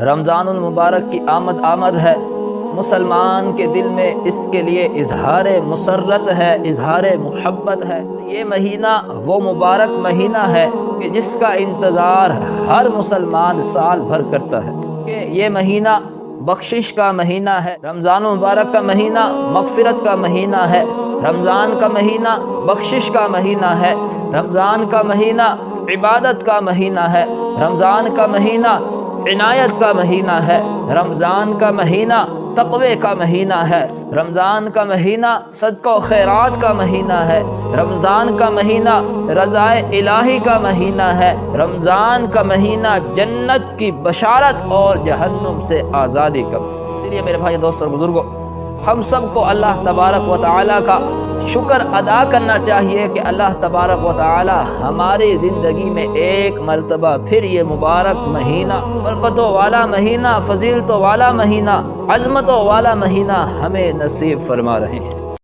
رمضان المبارک کی آمد ہے، مسلمان کے دل میں اس کے لیے اظہار مسرت ہے، اظہار محبت ہے۔ یہ مہینہ وہ مبارک مہینہ ہے کہ جس کا انتظار ہر مسلمان سال بھر کرتا ہے، کہ یہ مہینہ بخشش کا مہینہ ہے۔ رمضان المبارک کا مہینہ مغفرت کا مہینہ ہے، رمضان کا مہینہ بخشش کا مہینہ ہے، رمضان کا مہینہ عبادت کا مہینہ ہے، رمضان کا مہینہ عنایت کا مہینہ ہے، رمضان کا مہینہ تقوی کا مہینہ ہے، رمضان کا مہینہ صدقہ و خیرات کا مہینہ ہے، رمضان کا مہینہ رضائے الہی کا مہینہ ہے، رمضان کا مہینہ جنت کی بشارت اور جہنم سے آزادی کا۔ اس لیے میرے بھائی دوست اور بزرگوں، ہم سب کو اللہ تبارک و تعالیٰ کا شکر ادا کرنا چاہیے کہ اللہ تبارک و تعالیٰ ہماری زندگی میں ایک مرتبہ پھر یہ مبارک مہینہ، برکتوں والا مہینہ، فضیلتوں والا مہینہ، عظمتوں والا مہینہ ہمیں نصیب فرما رہے ہیں۔